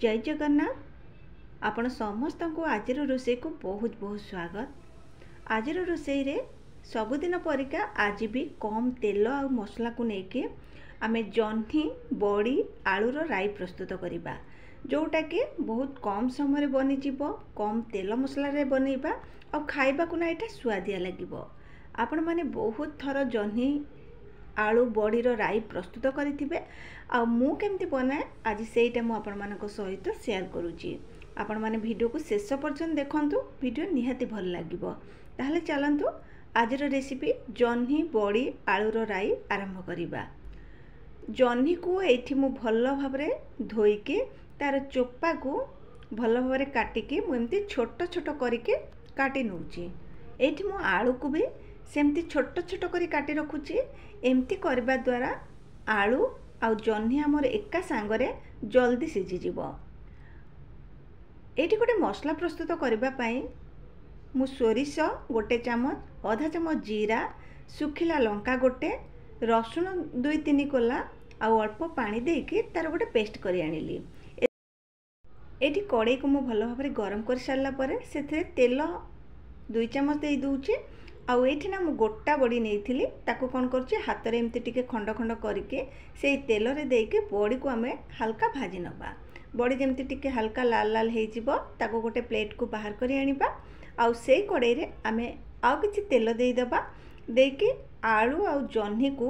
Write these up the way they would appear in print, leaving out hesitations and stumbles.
जय जगन्नाथ। आपण समस्त को आज रोषे को बहुत बहुत स्वागत। आज रोषे रे सबुदिन परिका आज भी कम तेल आ मसला को लेके आमे जह्नी बड़ी आलूर राई प्रस्तुत करिबा, जोटा कि बहुत कम समय बनी जीवो, कम तेल मसला रे बनैबा और खाइबा को ना एटा स्वादिया लागिबो। आपण माने बहुत थर जह्नी आलू बड़ीर राई प्रस्तुत करिथिबे आ मु केमती बनाए आज सेटा मु आपण मानको सहित शेयर करूची। आपण माने वीडियो को शेष पर्यंत देखंतु, वीडियो निहाती भल लागिबो। ताहले चलंतु आज रेसिपी जह्नी बड़ी आलूर राई आरंभ करिबा। जह्नी को एठी मु भल भाबरे धोईके तार चोपा को भल भाबरे काटिके मु एमती छोट छोट करिके काटी नउची। एठी मु आलू को भी सेमती छोट छोट करी काटी रखुची। एमती करबा द्वारा आलू आउ जह्नी हमर एका सांगरे जल्दी सिझी जीवो। एठी गोटे मसला प्रस्तुत करबा पई मु सोरिष गोटे चामच, आधा चामच जीरा, सुखिला लंका गोटे, रसुण 2-3 कोला आउ अल्प पानी देके तार गोटे पेस्ट करी आनिली। एठी कड़ाई को मु भल भाबरे गरम कर सारला परे सेथिरे तेल 2 चामच दे दूची। आउ एठी ना मु गोटा बड़ी नेइथिली, ताको कोन करछि हाथ रे एमती टिके खंड खंड करके सेई तेल रे देके बड़ी को हमें हल्का भाजी नबा। बड़ी जेमती टिके हल्का लाल लाल हेइ जिवो ताको गोटे प्लेट को बाहर करी आनिबा। आउ सेई कड़ाई रे हमें आउ किछि तेल देई दबा, देके आलू आउ जह्नी को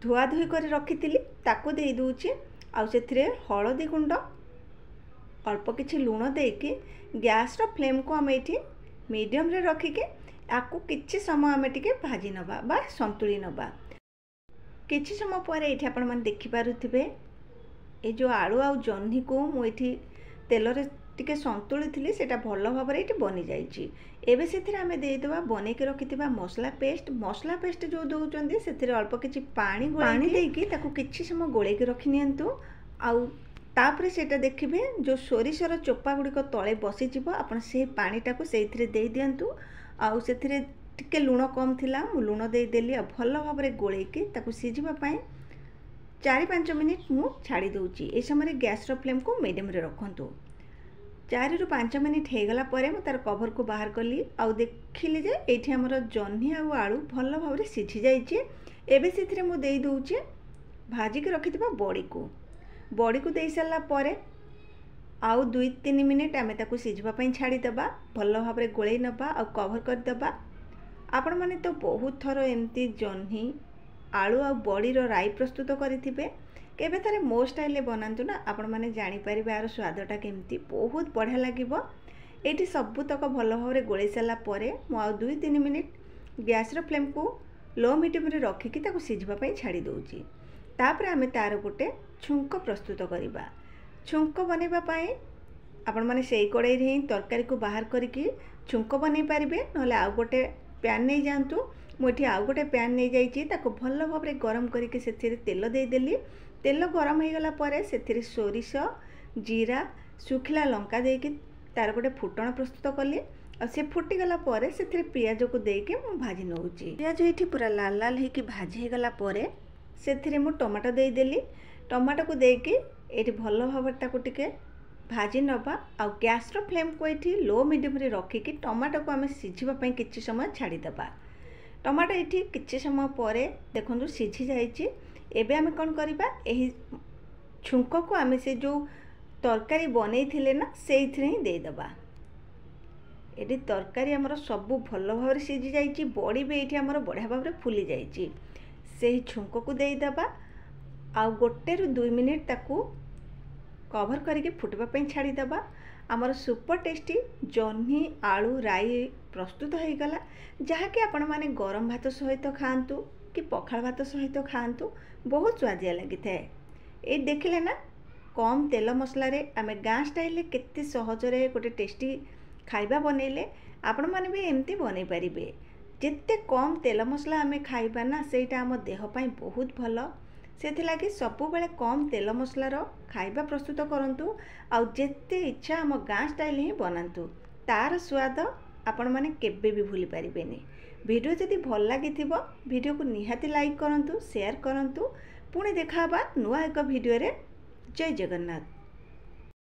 धुआ धुई कर रखिथिली ताको देई दूची। आउ सेथिरे हळदी गुंड अल्प किछि लूण देके गैस रो फ्लेम को हमें एठी मीडियम रे रखिके आकु किछि समय हमें टिके भाजी नबा बा संतुली नबा। किछि समय पर एठी आपण मन देखि पारुथिबे ए जो आलू आउ जह्नी को मु एठी तेल रे टिके संतुली थिली, सेटा भल भाबरे एठी बनि जाईची। एबे सेथिरे हमें देई दबा बनै के रखिथिबा मसला पेस्ट जो दउचंदी सेथिरे अल्प किछि पानी देकी ताकु किछि समय गोळे के रखि नियंतु। आउ तापरे सेटा देखिबे जो सोरिषर चोपा गुड़िक तले बसी जीवो, आपण से पानीटा को सेथिरे देई दियंतु। आउ सेथिरे टिके लूण कम थिला, मु लूण देई देली आ भल भाबरे गोळेकी ताकु सिझिबा पई 4-5 मिनिट मु छाड़ी दउची। ए समय गैस रो फ्लेम को मीडियम रे रखंतु। 4-5 मिनिट हे गला परे मु तार कवर को बाहर कली आउ देखिली जे एठी हमर जह्नी आउ आलू भल भाबरे सिझी जाईची। एबे सेथिरे मु देई दउची भाजी के रखिथिबा बड़ी को देई सारला परे आउ 2-3 मिनिट आमे ताकू सिझवा पई छाड़ी दबा, भल भाबरे गोळेई नबा आ कवर कर दबा। आपण माने तो बहुत थरो एमती जह्नी आलू आ बड़ीर राई प्रस्तुत करिथिबे, केबे थारे मो स्टाइल बनांतु ना, आपण माने जानि परिबे आरो स्वादटा केमती बहुत बढ़िया लागिबो। एठी सबुतक भल भाबरे गोळेई सारला परे मु आ 2-3 मिनिट गैस रो फ्लेम को लो मीडियम रे रखिकी ताकू सिझवा पई छाड़ी दउची। तापरे आमे तार गोटे छुंक प्रस्तुत करिबा। छुंक बनैबा पई आपण माने सेई कड़ाई रे तरकारी को बाहर करिकी छुंक बनै पारिबे, नहले आउ गोटे पैन नै जांतु। मु एठी आउ गोटे पैन नै जाईची, ताको भल भाबरे गरम करिके सेथिरे तेल देई देली। तेल गरम हे गला परे सेथिरे सोरिष, जीरा, सुखिला लंका देके तार गोटे फुटण प्रस्तुत कली। आ से फुटी गला परे सेथिरे पियाज को देके मु भाजी नउची। पियाज एठी पूरा लाल लाल हे कि भाजी हे गला परे सेथिरे मु टमाटो देई देली। टमाटो को देके एठी भल भाबरे ताको टिके भाजी नबा। आ गैस रो फ्लेम को एठी लो मीडियम रे रखिकी टमाटो को हमें सिझिबा पई किछि समय छाड़ी दबा। टमाटो एठी किछि समय परे देखंतु सिझी जाईची। एबे हमें कोन करिबा, एही छुंक को हमें से जो तरकारी बनै थिले ना सेइथिरे ही देई दबा। एठी तरकारी हमर सब भल भाबरे सिझी जाईची, बड़ी भी एठी हमर बढ़िया भाबरे फुली जाईची। सेही छुंक को देई दबा आ 1-2 मिनिट ताकू कवर करके फुटवा पई छाड़ी दबा। हमर सुपर टेस्टी जह्नी आलू राई प्रस्तुत हो गला, जहा कि आपण माने गरम भात सहित खांतु कि पखाल भात सहित खांतु, बहुत स्वादिया लगी थाए। ए देखिले ना कम तेल मसला रे आमे गाँ स्टाइल केते सहज रे गोटे टेस्टी खाइबा बनैले आपण माने भी एमती बनै परिबे। जेते कम तेल मसला आमे खाइबा ना सेटा हम देह पई बहुत भलो। सेथिलागि सबु बेले कम तेल मसलार खाइबा प्रस्तुत करंतु आउ जेते इच्छा हम गाँ स्टाइल ही बनांतु, तार स्वाद आपण माने केबे भी भूली पारिबेनी। वीडियो जदि भल लागिथिबो वीडियो को निहाती लाइक करंतु, शेयर करंतु। पुणी देखाबा नुआ एक वीडियो रे। जय जगन्नाथ।